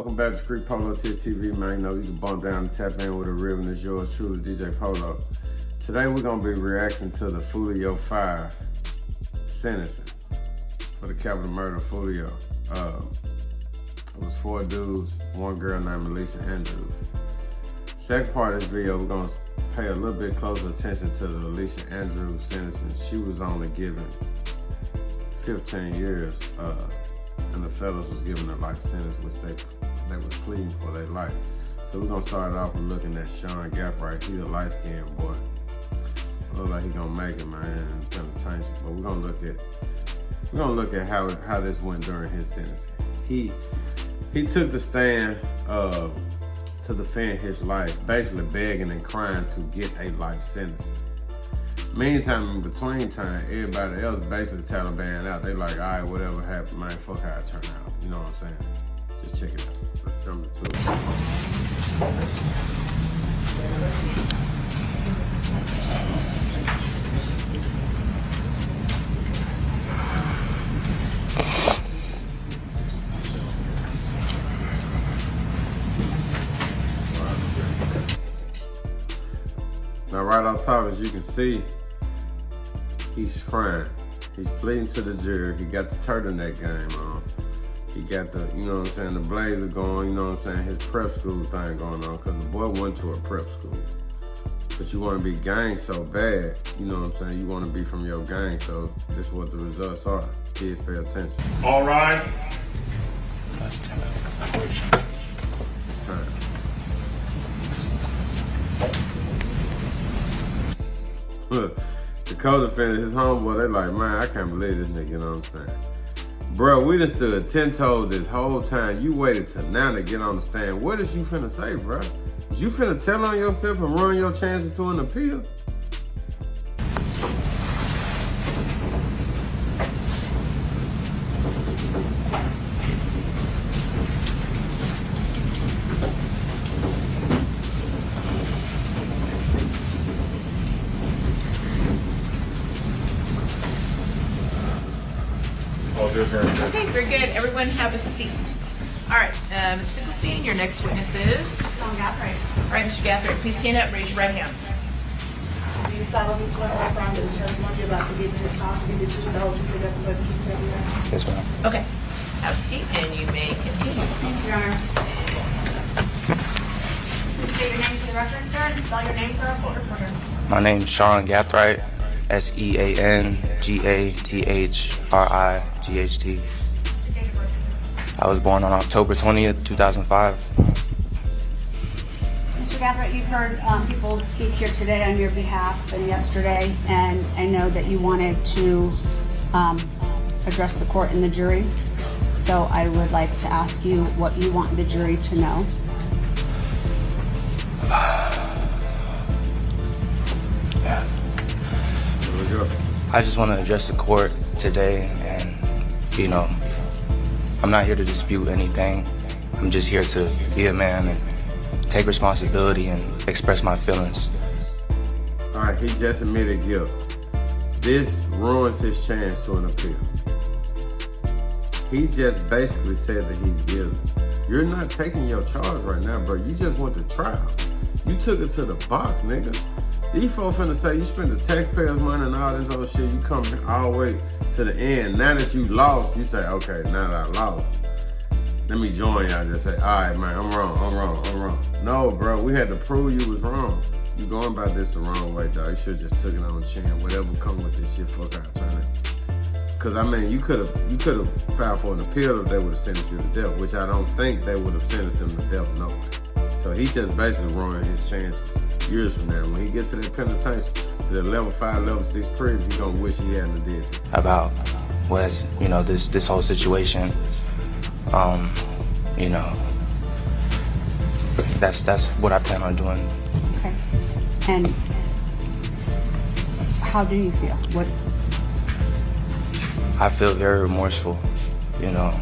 Welcome back to Street Polo TV, man. You know you can bump down and tap in with a rib, and it's yours truly, DJ Polo. Today we're gonna be reacting to the Foolio 5 sentencing for the capital murder of Foolio. It was 4 dudes, 1 girl named Alicia Andrews. Second part of this video, we're gonna pay a little bit closer attention to the Alicia Andrews sentencing. She was only given 15 years, and the fellas was given a life sentence, which they was pleading for their life. So we're gonna start off with looking at Sean Gathright. He's a light-skinned boy. Look like he gonna make it, man, in penitentiary. But we're gonna look at how this went during his sentencing. He took the stand to defend his life, basically begging and crying to get a life sentence. Meantime, in between time, everybody else basically Taliban out. They like, all right, whatever happened, man, fuck how it turned out. You know what I'm saying? Just check it out. Let's jump into it. Now, right on top, as you can see, he's crying. He's pleading to the jury. He got the turtleneck game on. He got the, you know what I'm saying, the blazer going, you know what I'm saying, his prep school thing going on, because the boy went to a prep school. But you want to be gang so bad, you know what I'm saying, you want to be from your gang, so this is what the results are. Kids, pay attention. All right. Look, the co-defendant, his homeboy, they like, man, I can't believe this nigga, you know what I'm saying? Bro, we done stood 10 toes this whole time. You waited till now to get on the stand. What is you finna say, bro? Is you finna tell on yourself and ruin your chances to an appeal? Okay, very good. Everyone have a seat. All right, Ms. Finkelstein, your next witness is? Sean Gathright. All right, Mr. Gathright, please stand up and raise your right hand. Do you solemnly swear or affirm that the testimony you're about to give in this case will be the truth, the whole truth, and nothing but the truth, so help you God? Yes, ma'am. Okay, have a seat and you may continue. Thank you, Your Honor. Please state your name for the record, sir, and spell your name for our court reporter. My name's Sean Gathright. SEANGATHRIGHT. Your date of birth. I was born on October 20th, 2005. Mr. Gathright, you've heard people speak here today on your behalf and yesterday, and I know that you wanted to address the court and the jury. So I would like to ask you what you want the jury to know. I just want to address the court today, and, you know, I'm not here to dispute anything. I'm just here to be a man and take responsibility and express my feelings. All right, he just admitted guilt. This ruins his chance to an appeal. He just basically said that he's guilty. You're not taking your charge right now, bro. You just went to trial. You took it to the box, nigga. These folks finna say you spend the taxpayers' money and all this other shit. You come all the way to the end. Now that you lost, you say, okay, now that I lost, let me join y'all and just say, all right, man, I'm wrong. No, bro, we had to prove you was wrong. You going about this the wrong way, dog. You should've just took it on the chin. Whatever come with this shit, fuck out, turn it. Cause I mean, you could've filed for an appeal if they would've sentenced you to death, which I don't think they would've sentenced him to death, no way. So he just basically ruined his chances years from now. When he gets to that penitentiary, to the level 5, level 6 prison, he's gonna wish he hadn't did it. About was, you know, this whole situation. You know, that's what I plan on doing. Okay. And how do you feel? What? I feel very remorseful, you know.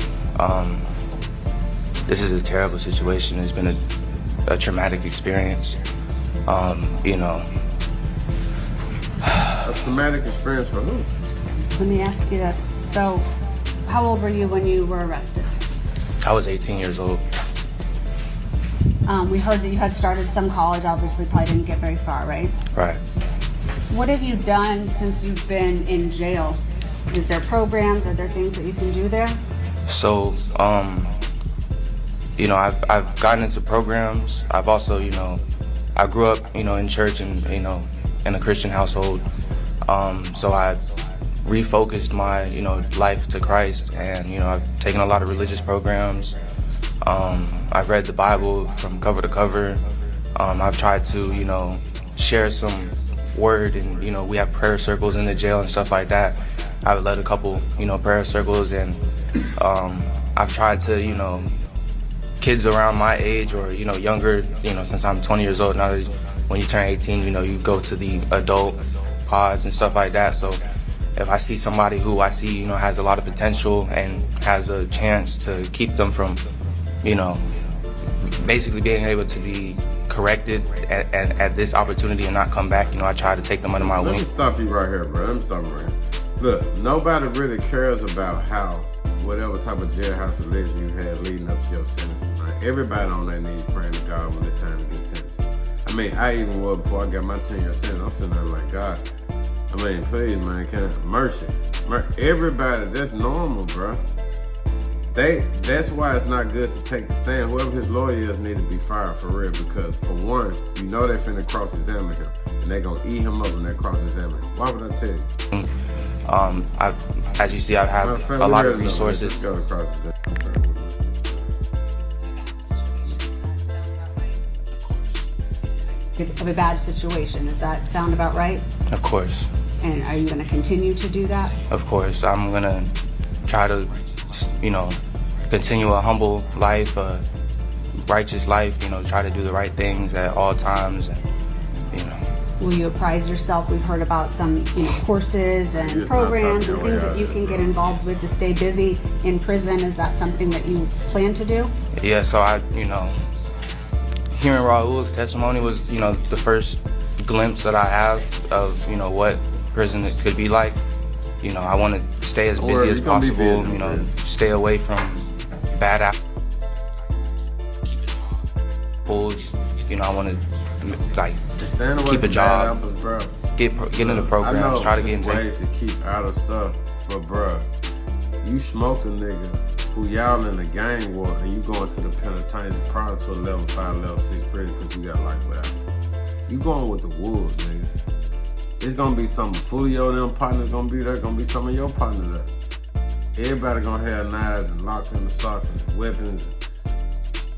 This is a terrible situation. It's been a traumatic experience. You know. A traumatic experience for who? Let me ask you this. So, how old were you when you were arrested? I was 18 years old. We heard that you had started some college, obviously probably didn't get very far, right? Right. What have you done since you've been in jail? Is there programs? Are there things that you can do there? So, you know, I've gotten into programs. I've also, you know, I grew up, you know, in church and, you know, in a Christian household. So I've refocused my, you know, life to Christ, and, you know, I've taken a lot of religious programs. I've read the Bible from cover to cover. I've tried to, you know, share some word, and, you know, we have prayer circles in the jail and stuff like that. I've led a couple, you know, prayer circles, and I've tried to, you know, kids around my age or, you know, younger, you know, since I'm 20 years old now, when you turn 18, you know, you go to the adult pods and stuff like that. So if I see somebody who I see, you know, has a lot of potential and has a chance to keep them from, you know, basically being able to be corrected at this opportunity and not come back, you know, I try to take them under my wing. Let me stop you right here, bro. Let me stop you right here. Look, nobody really cares about how, whatever type of jailhouse religion you had leading up to your sentence. Right? Everybody on their knees praying to God when it's time to get sentenced. I mean, I even was before I got my 10-year sentence. I'm sitting there like, God, I mean, please, man, mercy. Everybody, that's normal, bro. That's why it's not good to take the stand. Whoever his lawyer is need to be fired for real, because for one, you know they're finna cross-examine him, and they're gonna eat him up when they cross-examine him. Why would I tell you? As you see, I have a lot of resources. Of a bad situation. Does that sound about right? Of course. And are you going to continue to do that? Of course. I'm going to try to, you know, continue a humble life, a righteous life, you know, try to do the right things at all times, and, you know. Will you apprise yourself? We've heard about some, you know, courses and programs and things that you can get involved with to stay busy in prison. Is that something that you plan to do? Yeah, so you know, hearing Raul's testimony was, you know, the first glimpse that I have of, you know, what prison could be like. You know, I want to stay as busy as possible, you know, stay away from bad apples. You know, I want to, like, keep a job, get into programs, try to get into ways to keep out of stuff. But bruh, you smoke a nigga who y'all in a gang war, and you going to the penitentiary prior to a level 5, level 6 prison because you got life left. You going with the wolves, nigga. It's gonna be some Foolio them partners gonna be there, gonna be some of your partners there. Everybody gonna have knives and locks in the socks and weapons.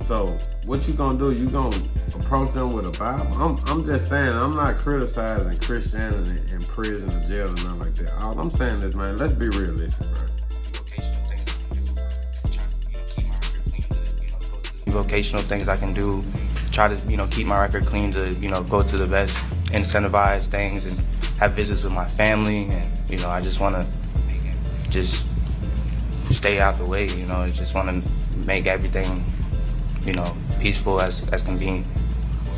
So what you gonna do? You gonna approach them with a Bible? I'm just saying, I'm not criticizing Christianity in prison or jail or nothing like that. All I'm saying is, man, let's be realistic, bro. Vocational things I can do, try to, you know, keep my record clean, to, you know, go to the best incentivized things and have visits with my family, and, you know, I just want to just stay out the way, you know, I just want to make everything, you know, peaceful as can be.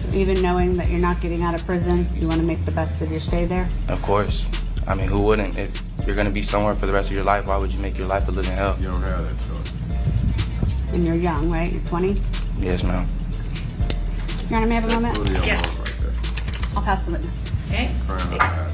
So even knowing that you're not getting out of prison, you want to make the best of your stay there? Of course. I mean, who wouldn't? If you're going to be somewhere for the rest of your life, why would you make your life a living hell? You don't have that choice. And you're young, right? You're 20? Yes, ma'am. Your Honor, may I have a moment? Yes. Right there. I'll pass the witness. Okay. Crying out loud.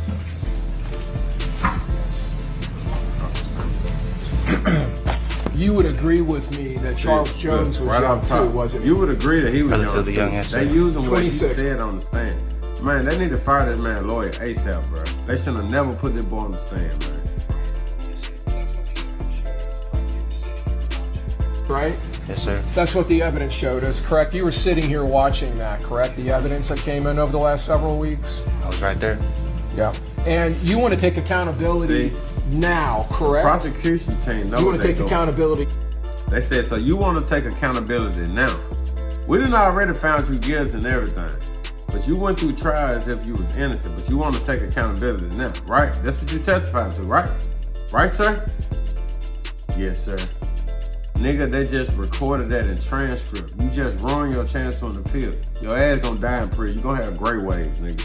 You would agree with me that Charles Jones was right young off top, too, wasn't he? You would agree that he was Relatively young. young, yes, They sir. using what he 26. said on the stand. Man, they need to fire this man lawyer ASAP, bro. They should have never put this boy on the stand, man. Right? Yes, sir. That's what the evidence showed us, correct? You were sitting here watching that, correct? The evidence that came in over the last several weeks? I was right there. Yeah. And you want to take accountability See? now, correct? Prosecution team know You what want to they take doing. accountability. They said, so you want to take accountability now. We done already found you guilty and everything. But you went through trial as if you was innocent, but you want to take accountability now, right? That's what you testified to, right? Right, sir? Yes, sir. Nigga, they just recorded that in transcript. You just ruined your chance on the appeal. Your ass gonna die in prison. You gonna have great waves, nigga.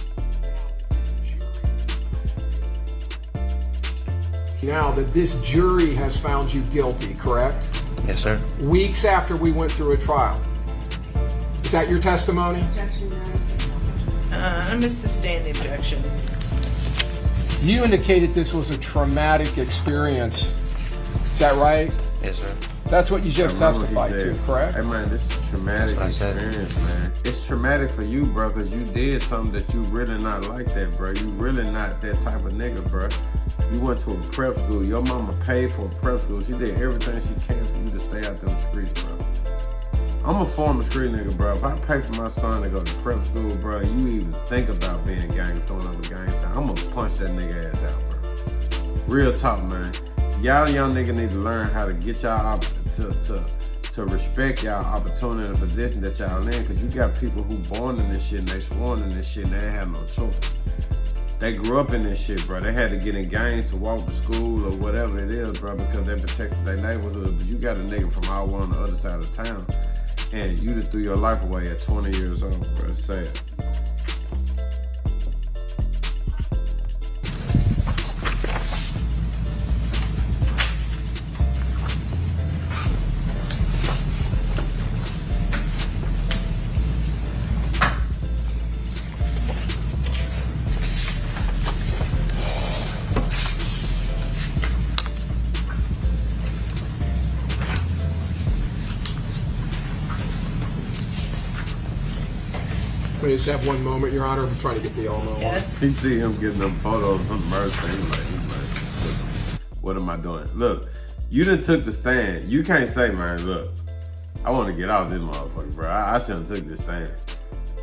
Now that this jury has found you guilty, correct? Yes, sir. Weeks after we went through a trial. The that your testimony? Objection, Your Honor. I'm going to sustain the objection. You indicated this was a traumatic experience. Is that right? Yes, sir. That's what you just I remember he testified to, said, correct? Hey man, this is a traumatic That's what I said. experience, man. It's traumatic for you, bro, because you did something that you really not like that, bro. You really not that type of nigga, bro. You went to a prep school. Your mama paid for a prep school. She did everything she can for you to stay out them streets, bro. I'm a former street nigga, bro. If I pay for my son to go to prep school, bro, you even think about being gang, throwing up a gang sign, I'm gonna punch that nigga ass out, bro. Real talk, man. Y'all young nigga need to learn how to get y'all to respect y'all opportunity and the position that y'all in, because you got people who born in this shit and they sworn in this shit and they ain't have no choice. They grew up in this shit, bro. They had to get in gangs to walk to school or whatever it is, bro, because they protected their neighborhood. But you got a nigga from all on the other side of town, and you done threw your life away at 20 years old, bro. It's sad. We just have one moment, Your Honor. I'm trying to get the all-know. Yes. He see him getting them photos of mercy. He's like, what am I doing? Look, you done took the stand. You can't say, man, look, I want to get out this motherfucker, bro. I shouldn't have took this stand.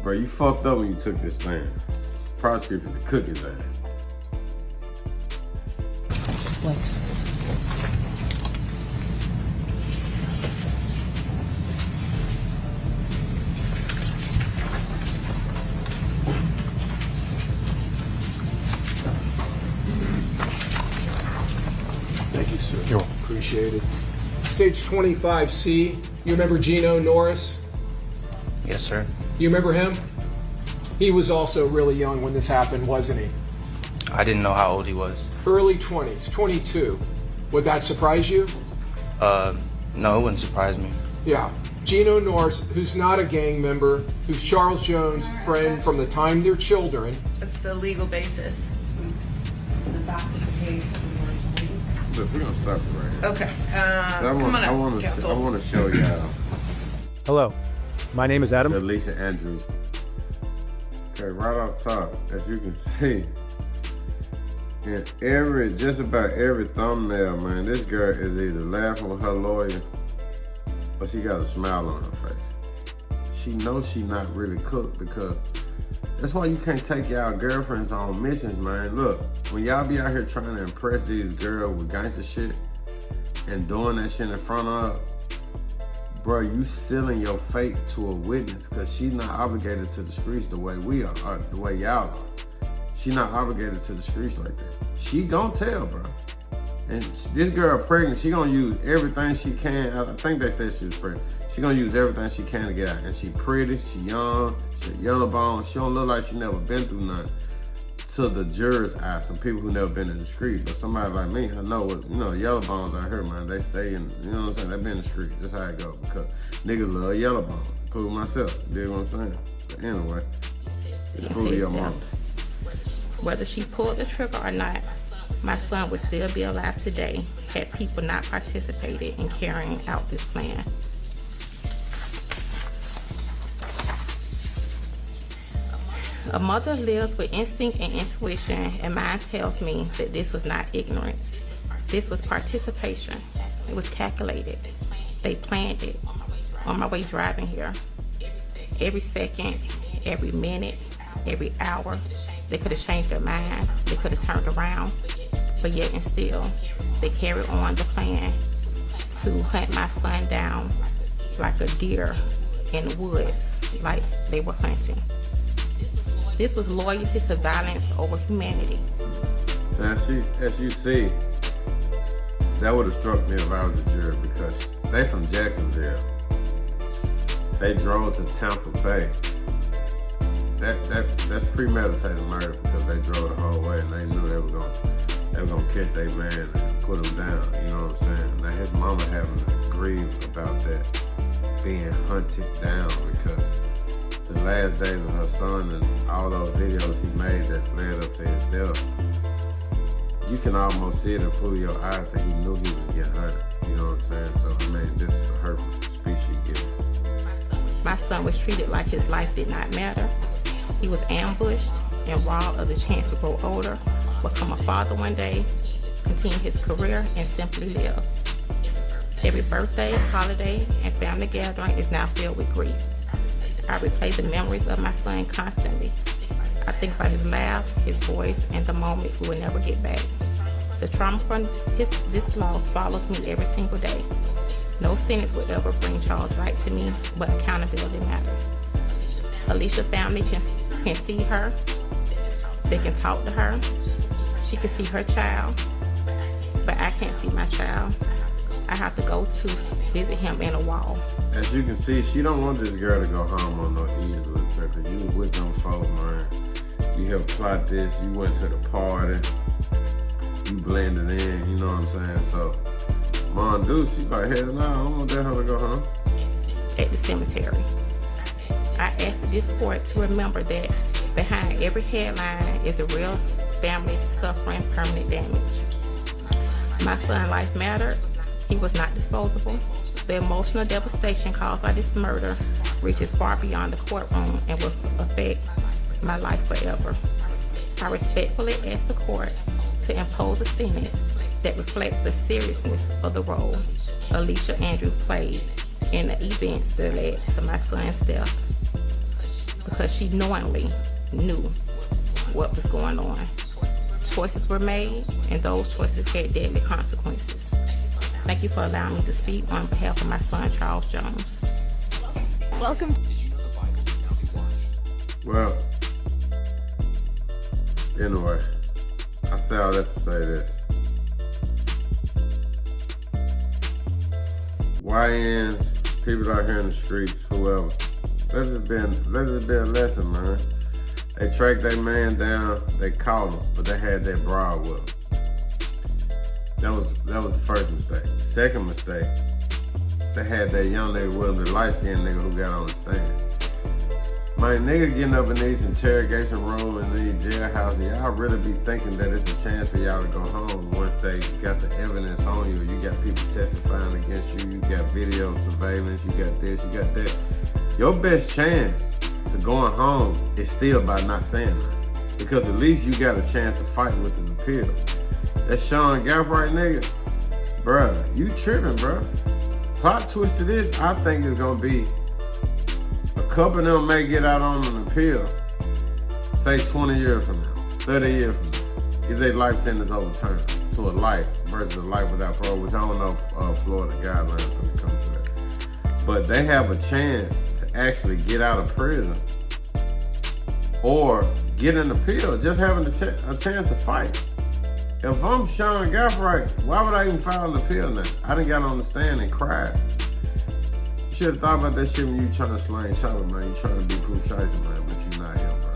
Bro, you fucked up when you took this stand. Prosecutor to cook his ass. Thank you, sir. Appreciate it. Stage 25C, you remember Gino Norris? Yes, sir. You remember him? He was also really young when this happened, wasn't he? I didn't know how old he was. Early 20s, 22. Would that surprise you? No, it wouldn't surprise me. Yeah. Gino Norris, who's not a gang member, who's Charles Jones' friend from the time they're children. What's the legal basis? The facts of the case. Look, we're gonna stop it right here. Okay. I Come on want up, counsel. to show y'all Hello, my name is Adam. Alicia Andrews. Okay, right off top, as you can see, in just about every thumbnail, man, this girl is either laughing with her lawyer or she got a smile on her face. She knows she not really cooked, because that's why you can't take y'all girlfriends on missions, man. Look, when y'all be out here trying to impress these girls with gangster shit and doing that shit in front of her, bro, you sealing your fate to a witness, because she's not obligated to the streets the way we are, or the way y'all are. She not obligated to the streets like that. She gonna tell, bro. And this girl pregnant, she gonna use everything she can. I think they said she was pregnant. She gonna use everything she can to get out. And she pretty, she young, she yellow bone. She don't look like she never been through nothing. To the jurors' eyes, some people who never been in the street. But somebody like me, I know what, yellow bones out here, man. They stay in, you know what I'm saying? They been in the street. That's how it go. Because niggas love yellow bones. Including myself. You dig what I'm saying? But anyway, it's Foolio mama. Whether she pulled the trigger or not, my son would still be alive today had people not participated in carrying out this plan. A mother lives with instinct and intuition, and mine tells me that this was not ignorance. This was participation. It was calculated. They planned it. On my way driving here, every second, every minute, every hour, they could have changed their mind. They could have turned around. But yet and still, they carried on the plan to hunt my son down like a deer in the woods, like they were hunting. This was loyalty to violence over humanity. Now, as you see, that would have struck me if I was a juror, because they from Jacksonville. They drove to Tampa Bay. That's premeditated murder, because they drove the whole way and they knew they were gonna catch their man and put him down. You know what I'm saying? Now his mama having to grieve about that, being hunted down, because the last days of her son and all those videos he made that led up to his death, you can almost see it in Foolio's eyes that he knew he was getting hurt. You know what I'm saying? So, I mean, this is a hurtful speech she gave. My son was treated like his life did not matter. He was ambushed and robbed of the chance to grow older, become a father one day, continue his career, and simply live. Every birthday, holiday, and family gathering is now filled with grief. I replay the memories of my son constantly. I think about his laugh, his voice, and the moments we will never get back. The trauma from this loss follows me every single day. No sentence will ever bring Charles right to me, but accountability matters. Alicia's family can see her. They can talk to her. She can see her child, but I can't see my child. I have to go to visit him in a wall. As you can see, she don't want this girl to go home on no ease with her, because you was with them folks, man. You helped plot this, you went to the party, you blended in, you know what I'm saying? So, Mom Deuce, she's like, hell no, I don't want that her to go home. At the cemetery, I asked this court to remember that behind every headline is a real family suffering permanent damage. My son's life mattered. He was not disposable. The emotional devastation caused by this murder reaches far beyond the courtroom and will affect my life forever. I respectfully ask the court to impose a sentence that reflects the seriousness of the role Alicia Andrews played in the events that led to my son's death, because she knowingly knew what was going on. Choices were made, and those choices had deadly consequences. Thank you for allowing me to speak on behalf of my son, Charles Jones. Welcome. Well, anyway, I say all that to say this. YNs, people out here in the streets, whoever, let it be a lesson, man. They tracked that man down, they caught him, but they had that broad with him. That was the first mistake. Second mistake, they had that young nigga with him, the light-skinned nigga who got on the stand. My nigga getting up in these interrogation rooms and these jailhouses, y'all really be thinking that it's a chance for y'all to go home once they got the evidence on you. You got people testifying against you, you got video surveillance, you got this, you got that. Your best chance to going home is still by not saying that, because at least you got a chance to fight with an appeal. That Sean Gathright nigga, bruh, you tripping, bruh. Plot twist to this, I think it's gonna be a couple of them may get out on an appeal, say 20 years from now, 30 years from now, if their life sentence overturned to a life versus a life without parole, which I don't know if Florida guidelines when it comes to that. But they have a chance to actually get out of prison or get an appeal, just having a chance to fight. If I'm Sean Gathright, why would I even file an appeal now? I done got on the stand and cried. You should have thought about that shit when you trying to slang chopper, man. You trying to be Pooh Shiesty, man, but you not him, bro.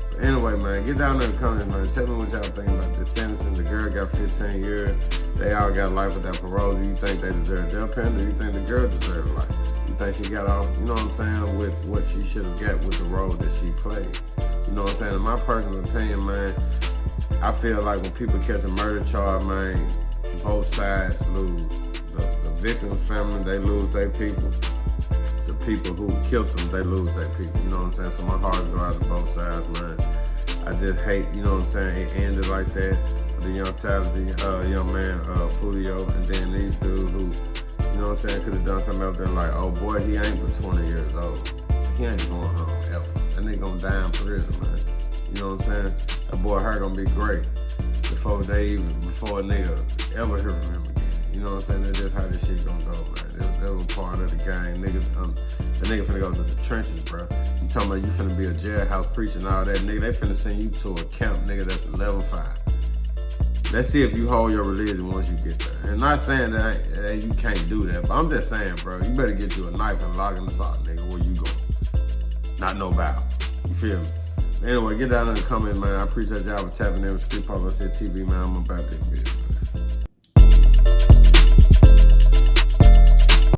But anyway, man, get down there in the comments, man. Tell me what y'all think about this sentencing. The girl got 15 years. They all got life without parole. Do you think they deserve their penalty? Do you think the girl deserved life? You think she got off, you know what I'm saying, with what she should have got with the role that she played? You know what I'm saying? In my personal opinion, man, I feel like when people catch a murder charge, man, both sides lose. The victim's family, they lose their people. The people who killed them, they lose their people. You know what I'm saying? So my heart go out to both sides, man. I just hate, you know what I'm saying, it ended like that. The young talented young man, Foolio, and then these dudes who, you know what I'm saying, could have done something out there like, oh boy, he ain't but 20 years old. He ain't going home ever. That nigga gonna die in prison, man. You know what I'm saying? That boy her gonna be great before a nigga ever hear from him again. You know what I'm saying? That's just how this shit gonna go, man. That was part of the game. Niggas, the nigga finna go to the trenches, bro. You talking about you finna be a jailhouse preacher and all that, nigga. They finna send you to a camp, nigga, that's a level 5. Let's see if you hold your religion once you get there. And not saying that you can't do that, but I'm just saying, bro, you better get you a knife and lock in the sock, nigga, where you going. Not no bow. You feel me? Anyway, get down in the comments, man. I appreciate y'all for tapping in with Street Politics TV, man. I'm about this bitch.